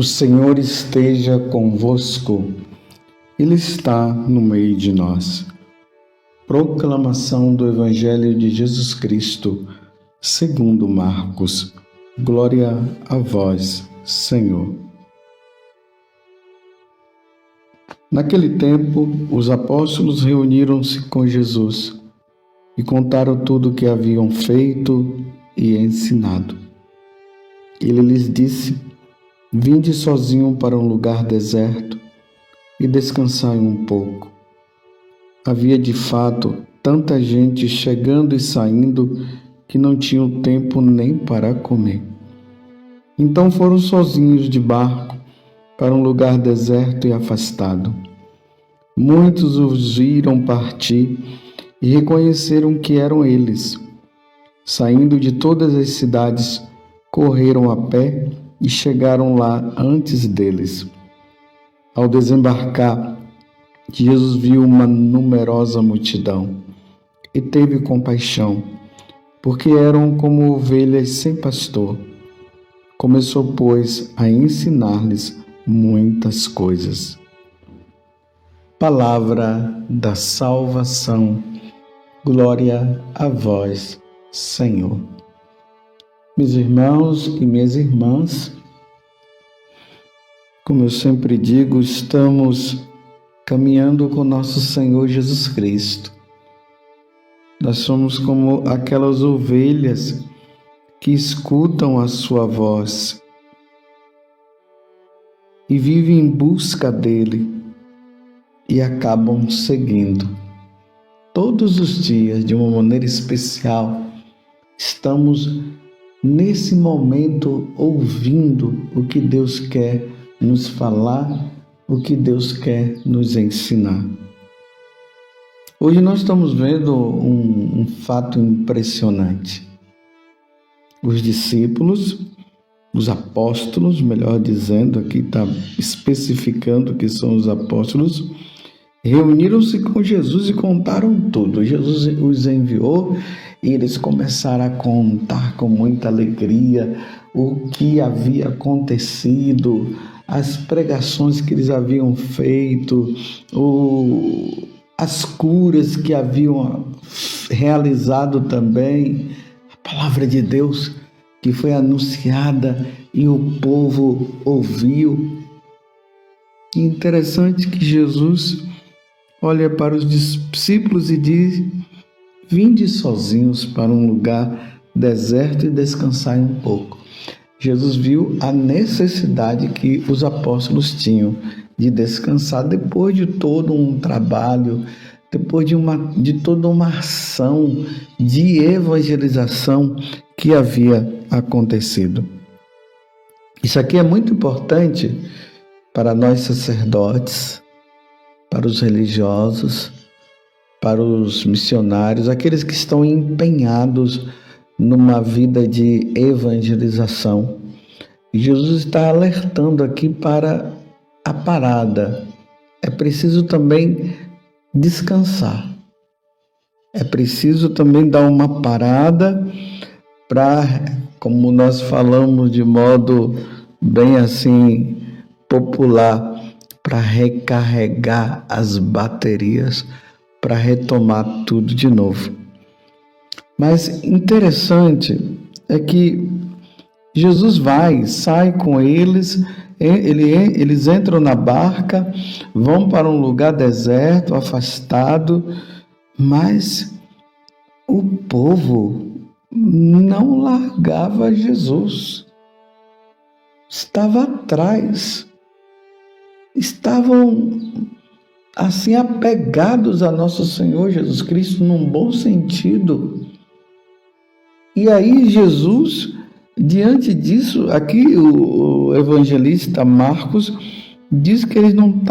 O Senhor esteja convosco, Ele está no meio de nós. Proclamação do Evangelho de Jesus Cristo, segundo Marcos. Glória a vós, Senhor. Naquele tempo, os apóstolos reuniram-se com Jesus e contaram tudo o que haviam feito e ensinado. Ele lhes disse: Vinde sozinho para um lugar deserto e descansai um pouco. Havia de fato tanta gente chegando e saindo que não tinham tempo nem para comer. Então foram sozinhos de barco para um lugar deserto e afastado. Muitos os viram partir e reconheceram que eram eles. Saindo de todas as cidades, correram a pé e chegaram lá antes deles. Ao desembarcar, Jesus viu uma numerosa multidão e teve compaixão, porque eram como ovelhas sem pastor. Começou, pois, a ensinar-lhes muitas coisas. Palavra da salvação. Glória a vós, Senhor. Meus irmãos e minhas irmãs, como eu sempre digo, estamos caminhando com nosso Senhor Jesus Cristo. Nós somos como aquelas ovelhas que escutam a sua voz e vivem em busca dele e acabam seguindo. Todos os dias, de uma maneira especial, estamos nesse momento ouvindo o que Deus quer nos falar, o que Deus quer nos ensinar. Hoje nós estamos vendo um fato impressionante. Os discípulos, os apóstolos, melhor dizendo, aqui está especificando que são os apóstolos, reuniram-se com Jesus e contaram tudo. Jesus os enviou e eles começaram a contar com muita alegria o que havia acontecido, as pregações que eles haviam feito, as curas que haviam realizado também, a palavra de Deus que foi anunciada e o povo ouviu. E interessante que Jesus olha para os discípulos e diz: Vinde sozinhos para um lugar deserto e descansai um pouco. Jesus viu a necessidade que os apóstolos tinham de descansar depois de todo um trabalho, depois de toda uma ação de evangelização que havia acontecido. Isso aqui é muito importante para nós sacerdotes, para os religiosos, para os missionários, aqueles que estão empenhados numa vida de evangelização. Jesus está alertando aqui para a parada. É preciso também descansar. É preciso também dar uma parada para, como nós falamos de modo bem assim popular, para recarregar as baterias, para retomar tudo de novo. Mas interessante é que Jesus sai com eles, eles entram na barca, vão para um lugar deserto, afastado, mas o povo não largava Jesus. Estava atrás. Estavam assim apegados a nosso Senhor Jesus Cristo num bom sentido. E aí Jesus, diante disso, aqui o evangelista Marcos diz que eles não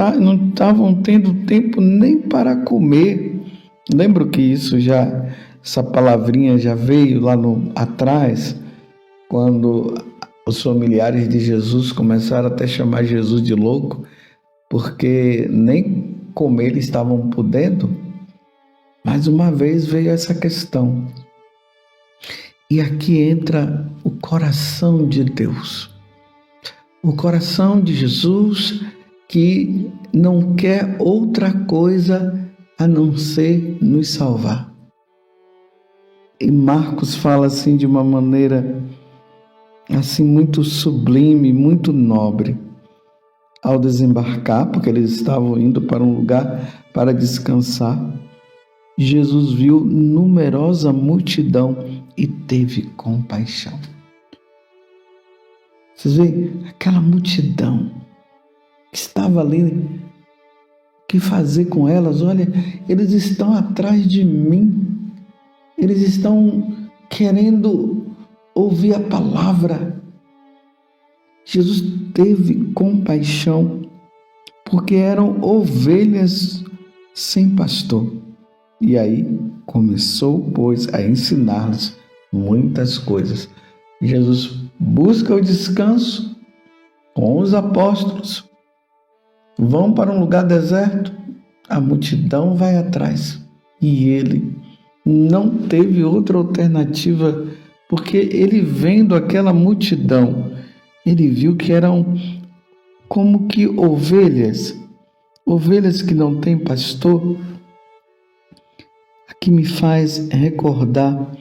estavam tendo tempo nem para comer. Lembro que essa palavrinha já veio lá atrás, quando os familiares de Jesus começaram até a chamar Jesus de louco, porque nem comer eles estavam podendo. Mais uma vez veio essa questão. E aqui entra o coração de Deus. O coração de Jesus que não quer outra coisa a não ser nos salvar. E Marcos fala assim de uma maneira assim muito sublime, muito nobre. Ao desembarcar, porque eles estavam indo para um lugar para descansar, Jesus viu numerosa multidão e teve compaixão. Vocês veem aquela multidão que estava ali, o que fazer com elas? Olha, eles estão atrás de mim, eles estão querendo ouvir a palavra. Jesus teve compaixão, porque eram ovelhas sem pastor. E aí começou, pois, a ensinar-lhes muitas coisas. Jesus busca o descanso com os apóstolos, vão para um lugar deserto, a multidão vai atrás. E ele não teve outra alternativa, porque ele vendo aquela multidão, ele viu que eram como que ovelhas que não têm pastor. Aqui me faz recordar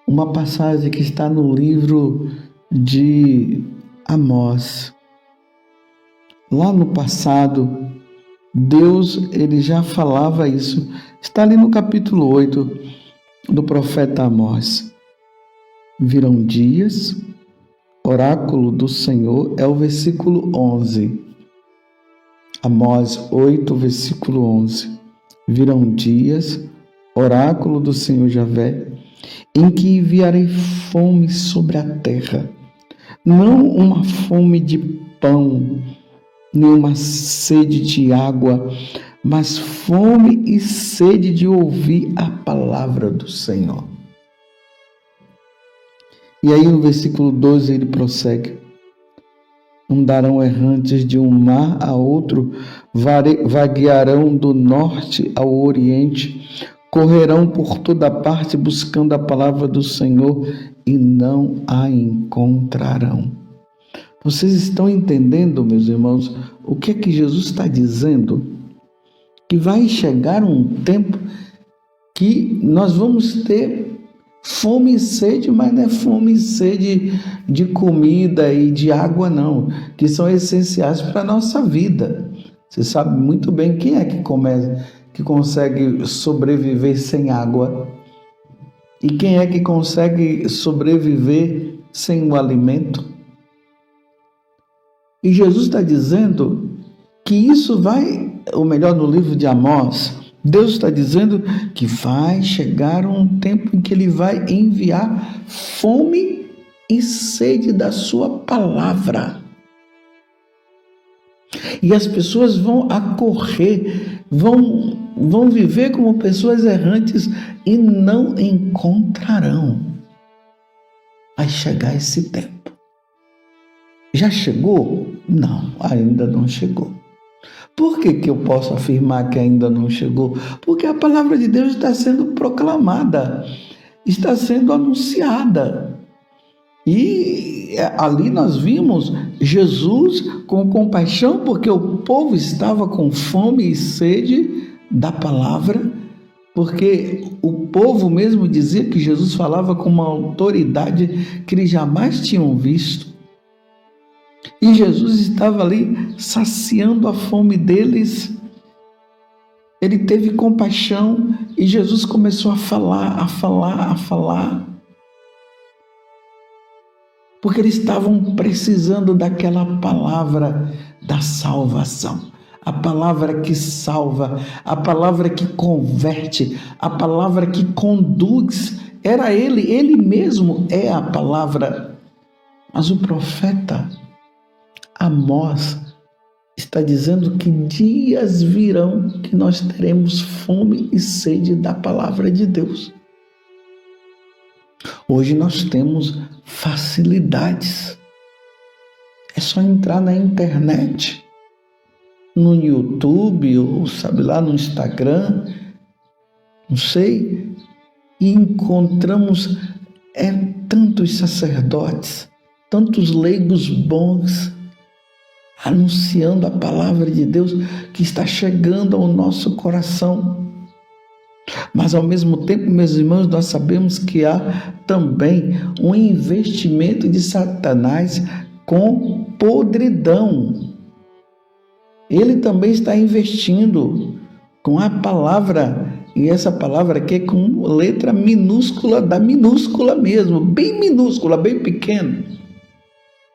uma passagem que está no livro de Amós. Lá no passado, Deus ele já falava isso. Está ali no capítulo 8 do profeta Amós. Virão dias, oráculo do Senhor, é o versículo 11. Amós 8, versículo 11. Virão dias, oráculo do Senhor Javé, em que enviarei fome sobre a terra, não uma fome de pão, nem uma sede de água, mas fome e sede de ouvir a palavra do Senhor. E aí no versículo 12 ele prossegue: andarão errantes de um mar a outro, vaguearão do norte ao oriente, correrão por toda parte buscando a palavra do Senhor e não a encontrarão. Vocês estão entendendo, meus irmãos, o que é que Jesus está dizendo? Que vai chegar um tempo que nós vamos ter fome e sede, mas não é fome e sede de comida e de água, não, que são essenciais para a nossa vida. Você sabe muito bem quem é que consegue sobreviver sem água e quem é que consegue sobreviver sem o alimento. E Jesus está dizendo que isso vai, ou melhor, no livro de Amós, Deus está dizendo que vai chegar um tempo em que Ele vai enviar fome e sede da sua palavra. E as pessoas vão acorrer, vão viver como pessoas errantes e não encontrarão. Vai chegar esse tempo. Já chegou? Não, ainda não chegou. Por que eu posso afirmar que ainda não chegou? Porque a palavra de Deus está sendo proclamada, está sendo anunciada. E ali nós vimos Jesus com compaixão, porque o povo estava com fome e sede da palavra, porque o povo mesmo dizia que Jesus falava com uma autoridade que eles jamais tinham visto. E Jesus estava ali saciando a fome deles. Ele teve compaixão e Jesus começou a falar. Porque eles estavam precisando daquela palavra da salvação. A palavra que salva, a palavra que converte, a palavra que conduz. Era ele mesmo é a palavra. Mas o profeta Amós está dizendo que dias virão que nós teremos fome e sede da palavra de Deus. Hoje nós temos facilidades. É só entrar na internet, no YouTube, ou sabe lá, no Instagram, não sei, e encontramos tantos sacerdotes, tantos leigos bons, anunciando a palavra de Deus que está chegando ao nosso coração. Mas ao mesmo tempo, meus irmãos, nós sabemos que há também um investimento de Satanás com podridão. Ele também está investindo com a palavra, e essa palavra aqui é com letra minúscula, da minúscula mesmo, bem minúscula, bem pequena.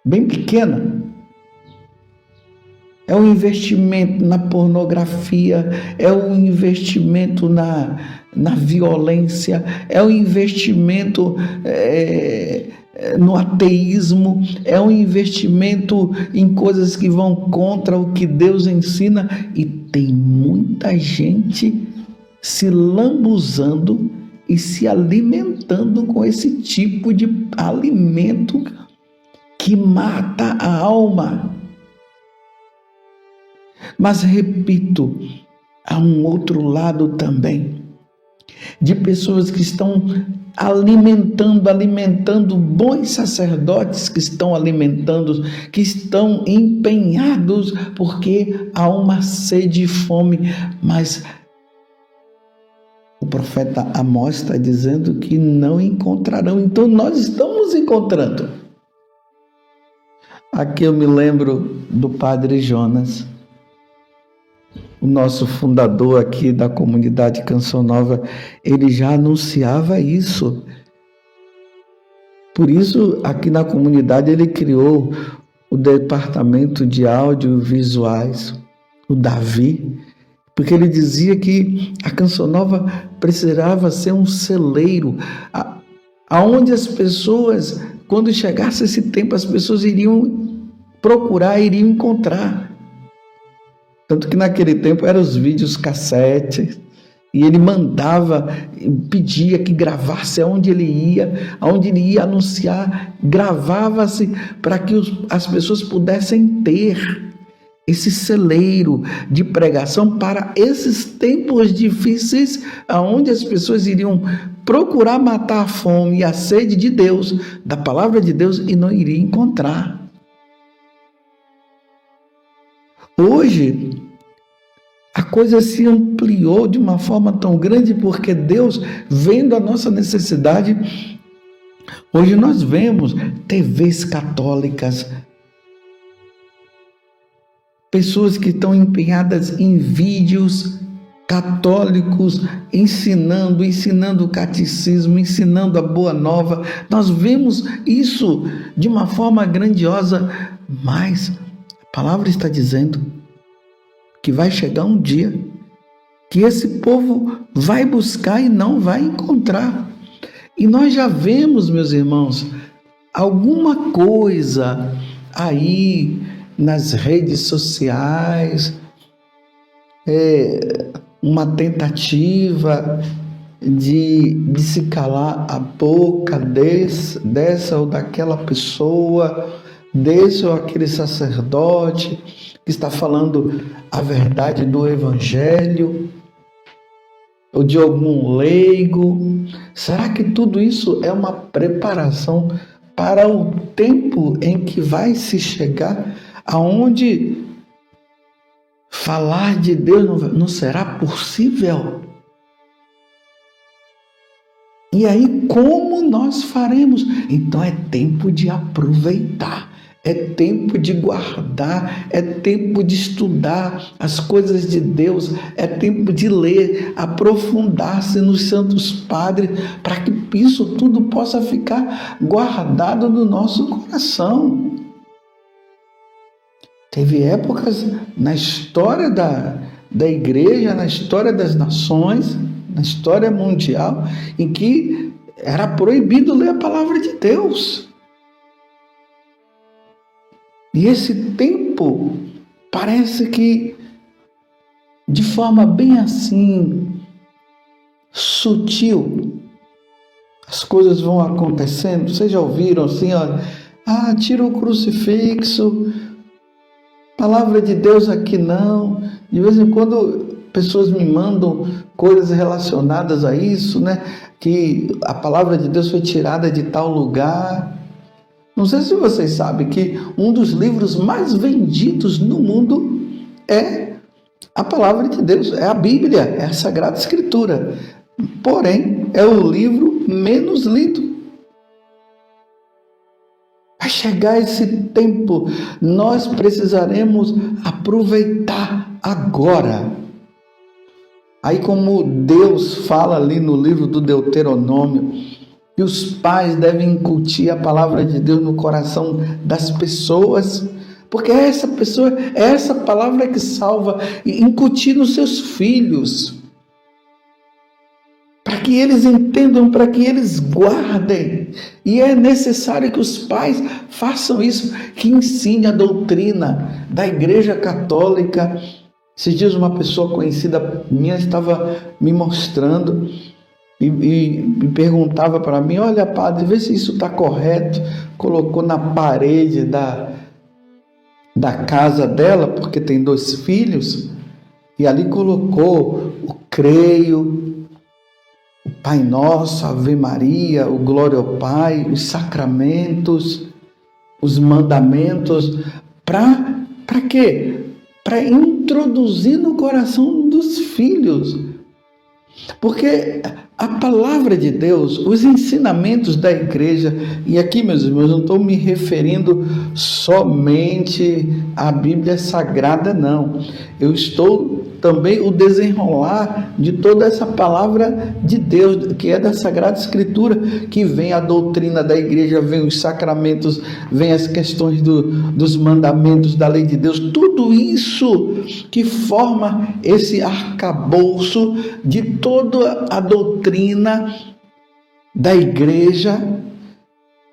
Bem pequena. É um investimento na pornografia, é um investimento na violência, é um investimento no ateísmo, é um investimento em coisas que vão contra o que Deus ensina, e tem muita gente se lambuzando e se alimentando com esse tipo de alimento que mata a alma. Mas repito, há um outro lado também, de pessoas que estão alimentando bons sacerdotes, que estão alimentando, que estão empenhados, porque há uma sede e fome. Mas o profeta Amós está dizendo que não encontrarão. Então nós estamos encontrando. Aqui eu me lembro do padre Jonas, o nosso fundador aqui da comunidade Canção Nova. Ele já anunciava isso. Por isso, aqui na comunidade, ele criou o departamento de audiovisuais, o Davi, porque ele dizia que a Canção Nova precisava ser um celeiro, aonde as pessoas, quando chegasse esse tempo, as pessoas iriam procurar, iriam encontrar. Tanto que naquele tempo eram os vídeos cassete, e ele mandava, pedia que gravasse aonde ele ia anunciar, gravava-se para que as pessoas pudessem ter esse celeiro de pregação para esses tempos difíceis, aonde as pessoas iriam procurar matar a fome e a sede de Deus, da palavra de Deus, e não iriam encontrar. Hoje, a coisa se ampliou de uma forma tão grande, porque Deus, vendo a nossa necessidade, hoje nós vemos TVs católicas, pessoas que estão empenhadas em vídeos católicos, ensinando o catecismo, ensinando a boa nova. Nós vemos isso de uma forma grandiosa, mas a palavra está dizendo que vai chegar um dia que esse povo vai buscar e não vai encontrar. E nós já vemos, meus irmãos, alguma coisa aí nas redes sociais, uma tentativa de se calar a boca dessa ou daquela pessoa, desse ou aquele sacerdote que está falando a verdade do Evangelho, ou de algum leigo. Será que tudo isso é uma preparação para o tempo em que vai se chegar, aonde falar de Deus não será possível? E aí, como nós faremos? Então é tempo de aproveitar. É tempo de guardar, é tempo de estudar as coisas de Deus, é tempo de ler, aprofundar-se nos santos padres, para que isso tudo possa ficar guardado no nosso coração. Teve épocas na história da igreja, na história das nações, na história mundial, em que era proibido ler a palavra de Deus. E esse tempo parece que, de forma bem assim, sutil, as coisas vão acontecendo. Vocês já ouviram assim, ó, tira o crucifixo, palavra de Deus aqui não. De vez em quando pessoas me mandam coisas relacionadas a isso, né? Que a palavra de Deus foi tirada de tal lugar. Não sei se vocês sabem que um dos livros mais vendidos no mundo é a palavra de Deus, é a Bíblia, é a Sagrada Escritura. Porém, é o livro menos lido. Vai chegar esse tempo, nós precisaremos aproveitar agora. Aí, como Deus fala ali no livro do Deuteronômio, que os pais devem incutir a palavra de Deus no coração das pessoas, porque é essa palavra que salva, e incutir nos seus filhos, para que eles entendam, para que eles guardem. E é necessário que os pais façam isso, que ensine a doutrina da Igreja Católica. Esses dias uma pessoa conhecida minha estava me mostrando e me perguntava para mim: olha, padre, vê se isso está correto. Colocou na parede da casa dela, porque tem 2 filhos, e ali colocou o creio, o Pai Nosso, a Ave Maria, o Glória ao Pai, os sacramentos, os mandamentos. Para quê? Para introduzir no coração dos filhos. Porque a palavra de Deus, os ensinamentos da igreja, e aqui, meus irmãos, não estou me referindo somente à Bíblia Sagrada, não. Eu estou também o desenrolar de toda essa palavra de Deus, que é da Sagrada Escritura, que vem a doutrina da igreja, vem os sacramentos, vem as questões dos mandamentos da lei de Deus, tudo isso que forma esse arcabouço de toda a doutrina da igreja,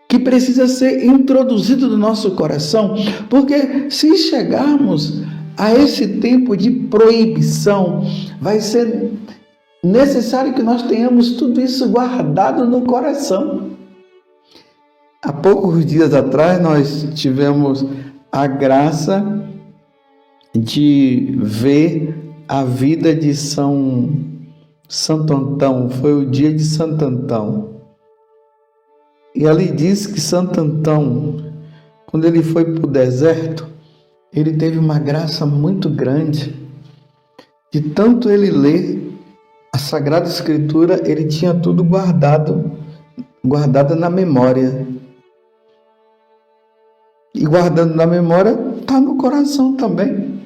que precisa ser introduzido no nosso coração, porque se chegarmos a esse tempo de proibição, vai ser necessário que nós tenhamos tudo isso guardado no coração. Há poucos dias atrás nós tivemos a graça de ver a vida de Santo Antão. Foi o dia de Santo Antão. E ali diz que Santo Antão, quando ele foi para o deserto, ele teve uma graça muito grande. De tanto ele ler a Sagrada Escritura, ele tinha tudo guardado na memória. E guardando na memória, está no coração também.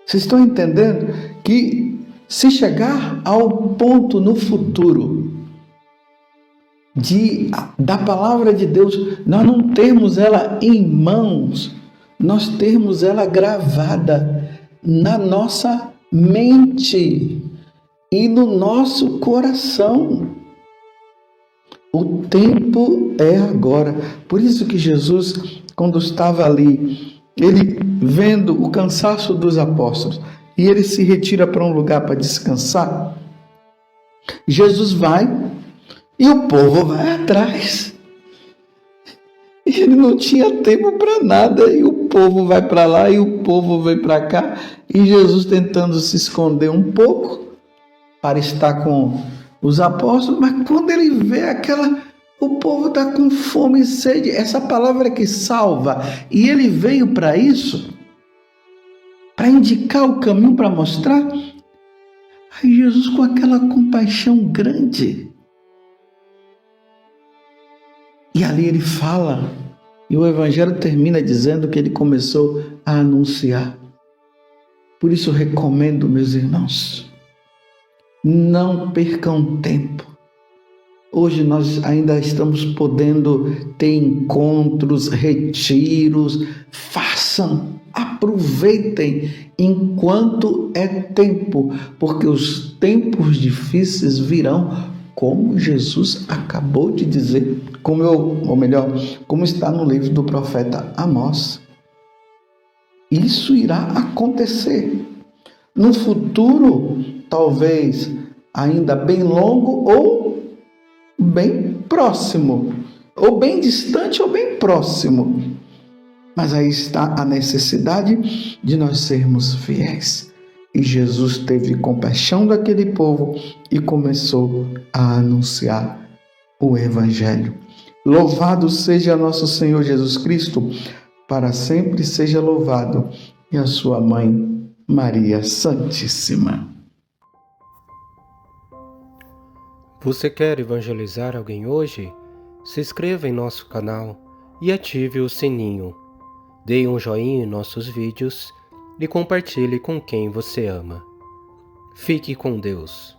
Vocês estão entendendo que se chegar ao ponto no futuro da palavra de Deus, nós não termos ela em mãos, nós termos ela gravada na nossa mente e no nosso coração. O tempo é agora. Por isso que Jesus, quando estava ali, ele vendo o cansaço dos apóstolos, e ele se retira para um lugar para descansar, Jesus vai e o povo vai atrás. Ele não tinha tempo para nada, e o povo vai para lá e o povo vem para cá, e Jesus tentando se esconder um pouco para estar com os apóstolos, mas quando ele vê o povo está com fome e sede, essa palavra que salva, e ele veio para isso, para indicar o caminho, para mostrar. Aí Jesus, com aquela compaixão grande, e ali ele fala, e o Evangelho termina dizendo que ele começou a anunciar. Por isso eu recomendo, meus irmãos, não percam tempo. Hoje nós ainda estamos podendo ter encontros, retiros. Façam, aproveitem enquanto é tempo, porque os tempos difíceis virão, como Jesus acabou de dizer, como está no livro do profeta Amós. Isso irá acontecer no futuro, talvez ainda bem longo ou bem próximo, ou bem distante ou bem próximo. Mas aí está a necessidade de nós sermos fiéis. E Jesus teve compaixão daquele povo e começou a anunciar o Evangelho. Louvado seja nosso Senhor Jesus Cristo, para sempre seja louvado, e a sua mãe, Maria Santíssima. Você quer evangelizar alguém hoje? Se inscreva em nosso canal e ative o sininho. Dê um joinha em nossos vídeos e compartilhe com quem você ama. Fique com Deus.